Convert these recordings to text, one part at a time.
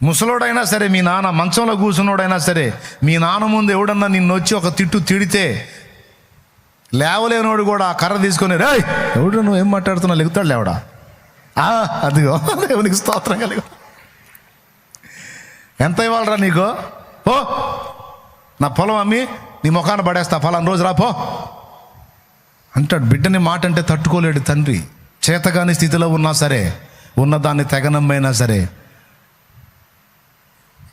ముసలోడైనా సరే, మీ నాన్న మంచంలో కూర్చున్నోడైనా సరే, మీ నాన్న ముందు ఎవడన్నా నిన్ను వచ్చి ఒక తిట్టు తిడితే లేవలేనోడు కూడా ఆ కర్ర తీసుకొని, రే ఎవడు నువ్వు ఏం మాట్లాడుతున్నావు, లెగుతాడు లేవడా. అదిగో దేవునికి స్తోత్రం కలిగి. ఎంత ఇవ్వాలరా నీకు? ఓ నా పొలం అమ్మి నీ ముఖాన పడేస్తా, ఫలానా రోజు రాపో అంటాడు. బిడ్డని మాట అంటే తట్టుకోలేడు తండ్రి. చేతగాని స్థితిలో ఉన్నా సరే, ఉన్నదాన్ని తెగనమ్మైనా సరే.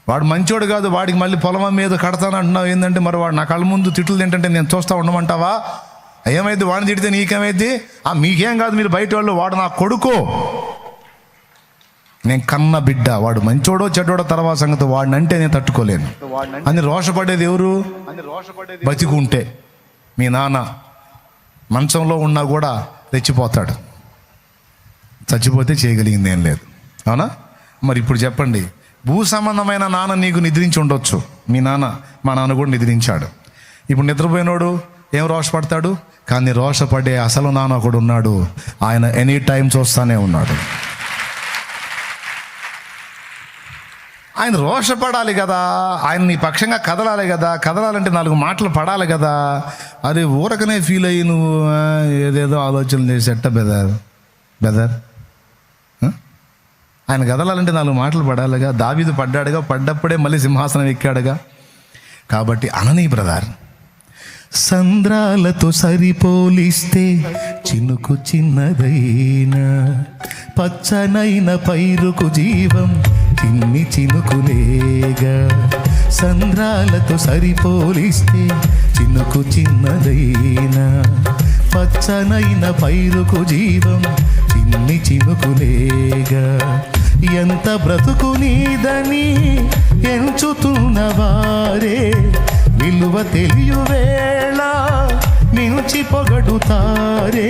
వాడు మంచోడు కాదు, వాడికి మళ్ళీ పొలం మీద కడతాను అంటున్నావు ఏంటంటే, మరి వాడు నా కళ్ళ ముందు తిట్లు తింటుంటే నేను చూస్తూ ఉండమంటావా? ఏమైంది వాడిని తిడితే నీకేమైంది? మీకేం కాదు, మీరు బయట వాళ్ళు. వాడు నా కొడుకు, నేను కన్న బిడ్డ. వాడు మంచోడో చెడ్డోడో తర్వాత సంగతి, వాడిని అంటే నేను తట్టుకోలేను అని రోషపడేది ఎవరు? బతికుంటే. మీ నాన్న మంచంలో ఉన్నా కూడా రెచ్చిపోతాడు, చచ్చిపోతే చేయగలిగింది ఏం లేదు. అవునా? మరి ఇప్పుడు చెప్పండి, భూ సంబంధమైన నాన్న నీకు నిద్రించి ఉండొచ్చు. మీ నాన్న, మా నాన్న కూడా నిద్రించాడు. ఇప్పుడు నిద్రపోయినోడు ఏం రోషపడతాడు? కానీ రోషపడే అసలు నాన్న ఒకడు ఉన్నాడు. ఆయన ఎనీ టైం చూస్తానే ఉన్నాడు. ఆయన రోషపడాలి కదా, ఆయన నీ పక్షంగా కదలాలి కదా. కదలాలంటే 4 మాటలు పడాలి కదా. అది ఊరకనే ఫీల్ అయ్యి నువ్వు ఏదేదో ఆలోచనలు చేసేట బెదర్. ఆయన కదలాలంటే 4 మాటలు పడాలిగా. దావీదు పడ్డాడుగా, పడ్డప్పుడే మళ్ళీ సింహాసనం ఎక్కాడుగా. కాబట్టి అననీ బ్రదర్, సంద్రాలతో సరిపోలిస్తే చినుకు చిన్నదైనా, పచ్చనైన పైరుకు జీవం చిన్ని చినుకులేగా. సంద్రాలతో సరిపోలిస్తే చినుకు చిన్నదైనా, పచ్చనైన పైరుకు జీవం చిన్ని చినుకులేగా. ఎంత బ్రతుకు నీదని ఎంచుతున్నవారే విలువ తెలియవేళ మించి పొగడుతారే.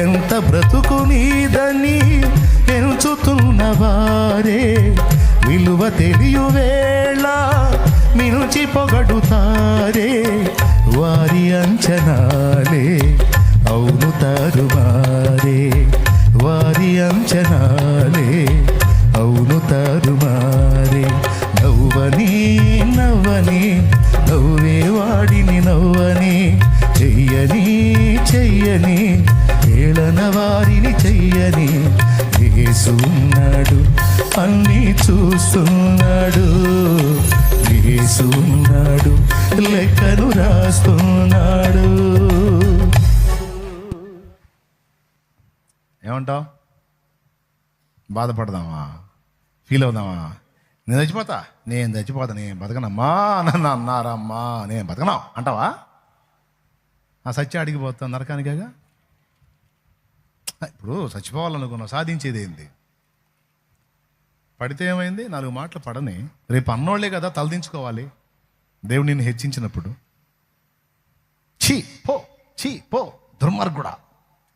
ఎంత బ్రతుకు నీదని ఎంచుతున్నవారే విలువ తెలియవేళ మించి పొగడుతారే. వారి అంచనాలే అవును తారుమారే, వారి అంచనాలే అవును తారుమారే. నవ్వని నవ్వని నవ్వే వాడిని నవ్వని, చెయ్యని చెయ్యని ఏళన వారిని చెయ్యని. యేసు ఉన్నాడు, అన్నీ చూస్తున్నాడు. యేసు ఉన్నాడు, లెక్కను రాస్తున్నాడు. ఏమంటావు? బాధపడదామా? ఫీల్ అవుదామా? నేను చచ్చిపోతా, నేను బతకనమ్మా నన్ను అన్నారమ్మా, నేను బతకనా అంటావా? ఆ సత్యం అడిగిపోతాం నరకానికేగా. ఇప్పుడు చచ్చిపోవాలనుకున్నావు, సాధించేది ఏంది? పడితే ఏమైంది? 4 మాటలు పడని. రేపు అన్నోళ్లే కదా తలదించుకోవాలి దేవుడు నిన్ను హెచ్చించినప్పుడు. చీ పో దుర్మార్గుడా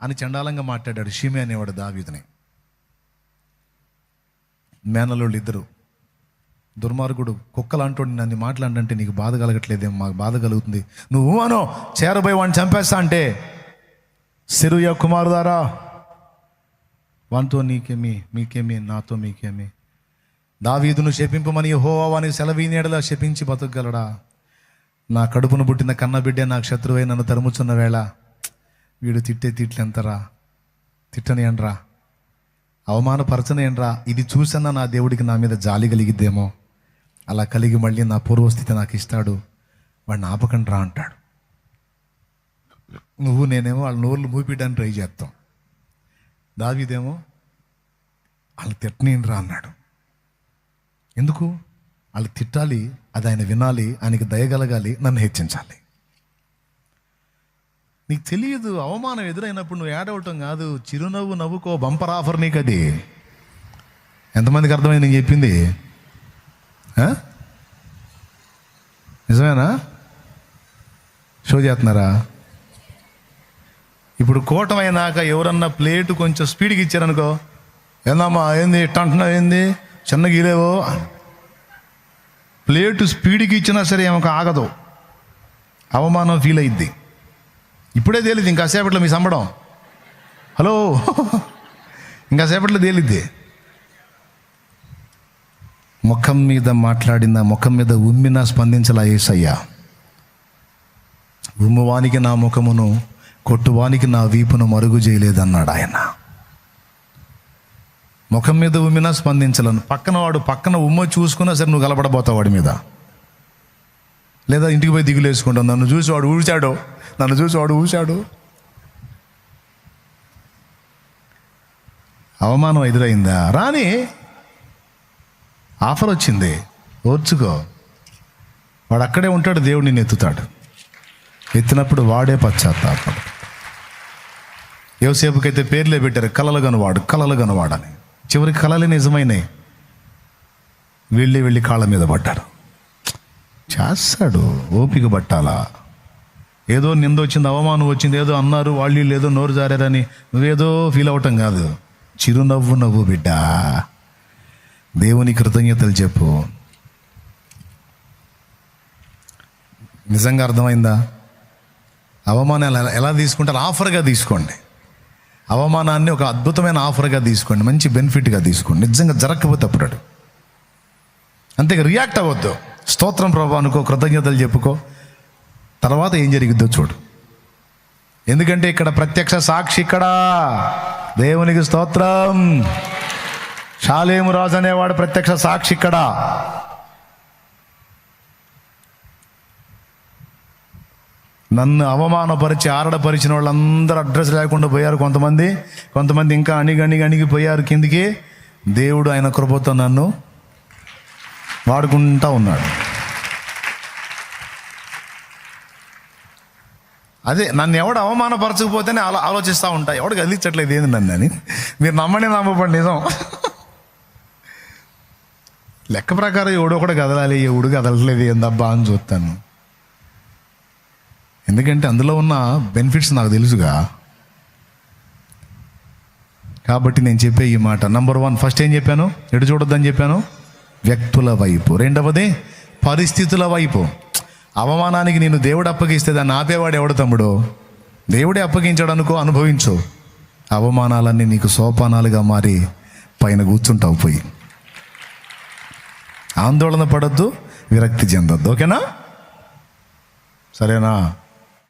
అని చండాలంగా మాట్లాడాడు షిమే అనేవాడు దావీదుని. మేనల్లోళ్ళు 2 దుర్మార్గుడు కుక్కలాంటోడు నన్ను మాట్లాడంటే నీకు బాధ కలగట్లేదేమో, మాకు బాధ కలుగుతుంది. నువ్వు అనో చేరబోయి వాడిని చంపేస్తా అంటే, సెరూయా కుమారుదారా వానితో నీకేమి, మీకేమి, నాతో మీకేమి? దావీదును శపింపమని యెహోవా వానికి సెలవీనేడలా శపించి బతకగలడా? నా కడుపును పుట్టిన కన్నబిడ్డే నాకు శత్రువై నన్ను తరుముచున్న వేళ వీడు తిట్టే తిట్లు ఎంతరా? తిట్టని అనరా, అవమానపరచని అనరా. ఇది చూసన్నా నా దేవుడికి నా మీద జాలి కలిగిద్దేమో. అలా కలిగి మళ్ళీ నా పూర్వస్థితి నాకు ఇస్తాడు, వాడిని ఆపకండి రా అంటాడు. నువ్వు నేనేమో వాళ్ళ నోర్లు మూపిడానికి ట్రై చేస్తాం. దావీదేమో వాళ్ళు తిట్టనేను రా అన్నాడు. ఎందుకు? వాళ్ళు తిట్టాలి, అది ఆయన వినాలి, ఆయనకి దయగలగాలి, నన్ను హెచ్చించాలి. నీకు తెలియదు, అవమానం ఎదురైనప్పుడు నువ్వు ఏడవటం కాదు, చిరునవ్వు నవ్వుకో. బంపర్ ఆఫర్ నీకు అది. ఎంతమందికి అర్థమైంది నేను చెప్పింది? నిజమేనా? షో చేస్తున్నారా? ఇప్పుడు కూటమైనాక ఎవరన్నా ప్లేటు కొంచెం స్పీడ్కి ఇచ్చారనుకో, ఏందమ్మా ఏంది ఇట్ట అంటున్నావు, ఏంది చిన్న గీలేవో. ప్లేటు స్పీడ్కి ఇచ్చినా సరే ఏమో ఆగదు, అవమానం ఫీల్ అయ్యిద్ది. ఇప్పుడే తేలిద్ది, ఇంకాసేపట్లో మీ సంబడం. హలో, ఇంకాసేపట్లో తేలిద్ది. ముఖం మీద మాట్లాడిన, ముఖం మీద ఉమ్మినా స్పందించలా యేసయ్యా. ఉమ్మువానికి నా ముఖమును, కొట్టువానికి నా వీపును మరుగు చేయలేదన్నాడు ఆయన. ముఖం మీద ఉమ్మినా స్పందించలను. పక్కన ఉమ్మ చూసుకున్నా సరే నువ్వు గలపడబోతావు వాడి మీద. లేదా ఇంటికి పోయి దిగులేసుకుంటావు, నన్ను చూసి వాడు ఊశాడు. అవమానం ఎదురైందా? రాని ఆఫర్ వచ్చింది, ఓర్చుకో. వాడు అక్కడే ఉంటాడు, దేవుడు నిన్ను ఎత్తుతాడు. ఎత్తినప్పుడు వాడే పశ్చాత్తాపడు. యోసేపుకైతే పేర్లే పెట్టారు, కలలు కనవాడని. చివరికి కలలే నిజమైనాయి. వెళ్ళి కాళ్ళ మీద పడ్డాడు. చేస్తాడు, ఓపిక పట్టాలా. ఏదో నింద వచ్చింది, అవమానం వచ్చింది, ఏదో అన్నారు వాళ్ళు, ఏదో నోరు జారారని నువ్వేదో ఫీల్ అవటం కాదు. చిరునవ్వు నవ్వు బిడ్డ, దేవుని కృతజ్ఞతలు చెప్పు. నిజంగా అర్థమైందా? అవమానాలు ఎలా తీసుకుంటారు? ఆఫర్గా తీసుకోండి. అవమానాన్ని ఒక అద్భుతమైన ఆఫర్గా తీసుకోండి, మంచి బెనిఫిట్గా తీసుకోండి. నిజంగా జరగకపోతే అప్పుడు అంతేగా రియాక్ట్ అవ్వద్దు. స్తోత్రం ప్రభు అనుకో, కృతజ్ఞతలు చెప్పుకో, తర్వాత ఏం జరిగిద్దో చూడు. ఎందుకంటే ఇక్కడ ప్రత్యక్ష సాక్షి, ఇక్కడ దేవునికి స్తోత్రం. షాలేము రాజు అనేవాడు ప్రత్యక్ష సాక్షి. ఇక్కడ నన్ను అవమానపరిచి ఆరడపరిచిన వాళ్ళందరూ అడ్రస్ లేకుండా పోయారు. కొంతమంది ఇంకా అణిగిపోయారు కిందికి. దేవుడు ఆయన కృపతో నన్ను వాడుకుంటా ఉన్నాడు. అదే నన్ను ఎవడు అవమానపరచకపోతేనే అలా ఆలోచిస్తూ ఉంటా, ఎవడు కదిలించట్లేదు ఏంది నన్ను అని. మీరు నమ్మపడి నిజం. లెక్క ప్రకారం ఎవడో కూడా కదలాలి, ఎవడు కదలట్లేదు ఏందబ్బా అని చూస్తాను. ఎందుకంటే అందులో ఉన్న బెనిఫిట్స్ నాకు తెలుసుగా. కాబట్టి నేను చెప్పే ఈ మాట, నంబర్ 1, ఫస్ట్ ఏం చెప్పాను? ఎటు చూడొద్దని చెప్పాను? వ్యక్తుల వైపు. రెండవది పరిస్థితుల వైపు. అవమానానికి నేను దేవుడు అప్పగిస్తే దాన్ని ఆపేవాడు ఎవడు తమ్ముడు? దేవుడే అప్పగించాడు అనుకో, అనుభవించు. అవమానాలన్నీ నీకు సోపానాలుగా మారి పైన కూర్చుంటావు. పోయి ఆందోళన పడద్దు, విరక్తి చెందొద్దు. ఓకేనా? సరేనా?